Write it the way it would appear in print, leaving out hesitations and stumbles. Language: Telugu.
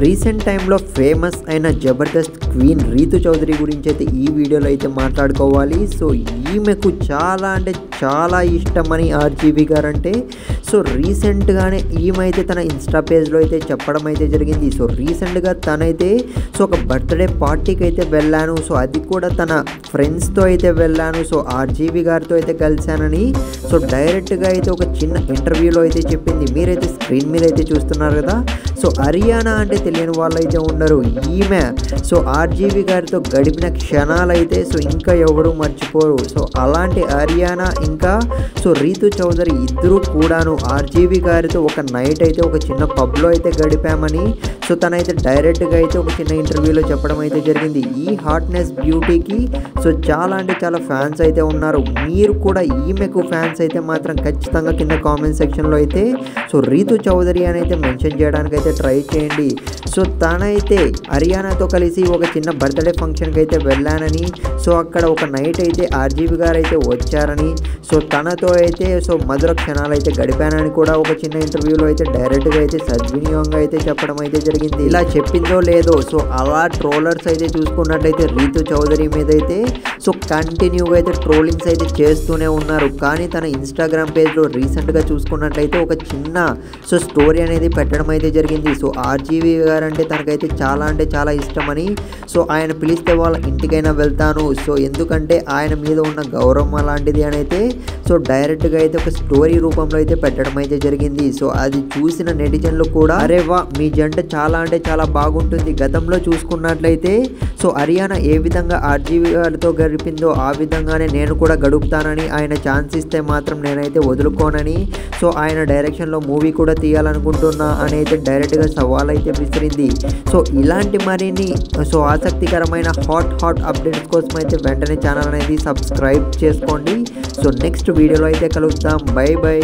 రీసెంట్ టైంలో ఫేమస్ అయిన జబర్దస్త్ క్వీన్ రీతు చౌదరి గురించి అయితే ఈ వీడియోలో అయితే మాట్లాడుకోవాలి. సో ఈమెకు చాలా అంటే చాలా ఇష్టమని ఆర్జీవి గారు అంటే సో రీసెంట్గానే ఈమె అయితే తన ఇన్స్టా పేజ్లో అయితే చెప్పడం అయితే జరిగింది. సో రీసెంట్గా తనైతే సో ఒక బర్త్డే పార్టీకి అయితే వెళ్ళాను, సో అది కూడా తన ఫ్రెండ్స్తో అయితే వెళ్ళాను, సో ఆర్జీవి గారితో అయితే కలిశానని సో డైరెక్ట్గా అయితే ఒక చిన్న ఇంటర్వ్యూలో అయితే చెప్పింది. మీరైతే స్క్రీన్ మీద అయితే చూస్తున్నారు కదా. సో హరియానా అంటే తెలియని వాళ్ళు అయితే ఉండరు. ఈమె సో ఆర్జీవి గారితో గడిపిన క్షణాలు అయితే సో ఇంకా ఎవరు మర్చిపోరు. సో అలాంటి హరియానా ఇంకా సో రీతు చౌదరి ఇద్దరు కూడాను ఆర్జీవి గారితో ఒక నైట్ అయితే ఒక చిన్న పబ్లో అయితే గడిపామని సో తనైతే డైరెక్ట్గా అయితే ఒక చిన్న ఇంటర్వ్యూలో చెప్పడం అయితే జరిగింది. ఈ హాట్నెస్ బ్యూటీకి సో చాలా అంటే చాలా ఫ్యాన్స్ అయితే ఉన్నారు. మీరు కూడా ఈమెకు ఫ్యాన్స్ అయితే మాత్రం ఖచ్చితంగా కింద కామెంట్ సెక్షన్లో అయితే సో రీతు చౌదరి అని అయితే మెన్షన్ చేయడానికి అయితే ట్రై చేయండి. సో తనైతే హరియానాతో కలిసి ఒక చిన్న బర్త్డే ఫంక్షన్కి అయితే వెళ్ళానని, సో అక్కడ ఒక నైట్ అయితే ఆర్జీవి గారు అయితే వచ్చారని, సో తనతో అయితే సో మధుర క్షణాలు అయితే గడిపానని కూడా ఒక చిన్న ఇంటర్వ్యూలో అయితే డైరెక్ట్గా అయితే సద్వినియోగంగా అయితే చెప్పడం అయితే జరిగింది. ఇలా చెప్పిందో లేదో సో అలా ట్రోలర్స్ అయితే చూసుకున్నట్లయితే రీతు చౌదరి మీద అయితే సో కంటిన్యూగా అయితే ట్రోలింగ్స్ అయితే చేస్తూనే ఉన్నారు. కానీ తన ఇన్స్టాగ్రామ్ పేజ్లో రీసెంట్గా చూసుకున్నట్లయితే ఒక చిన్న సో స్టోరీ అనేది పెట్టడం అయితే జరిగింది. సో ఆర్జీవి గారు అంటే తనకైతే చాలా అంటే చాలా ఇష్టమని, సో ఆయన పిలిస్తే వాళ్ళ ఇంటికైనా వెళ్తాను, సో ఎందుకంటే ఆయన మీద ఉన్న గౌరవం అలాంటిది అని అయితే సో డైరెక్ట్గా అయితే ఒక స్టోరీ రూపంలో అయితే పెట్టడం అయితే జరిగింది. సో అది చూసిన నెటిజన్లు కూడా అరే వా మీ జంట చాలా అంటే చాలా బాగుంటుంది, గతంలో చూసుకున్నట్లయితే సో హరియానా ఏ విధంగా ఆర్జీవి గారితో గడిపిందో ఆ విధంగానే నేను కూడా గడుపుతానని, ఆయన ఛాన్స్ ఇస్తే మాత్రం నేనైతే వదులుకోనని, సో ఆయన డైరెక్షన్లో మూవీ కూడా తీయాలనుకుంటున్నా అని అయితే డైరెక్ట్గా సవాల్ అయితే విసిరింది. సో ఇలాంటి మరిన్ని సో ఆసక్తికరమైన హాట్ అప్డేట్స్ కోసం అయితే వెంటనే ఛానల్ అనేది సబ్స్క్రైబ్ చేసుకోండి. సో నెక్స్ట్ వీడియోలో అయితే కలుద్దాం. By by.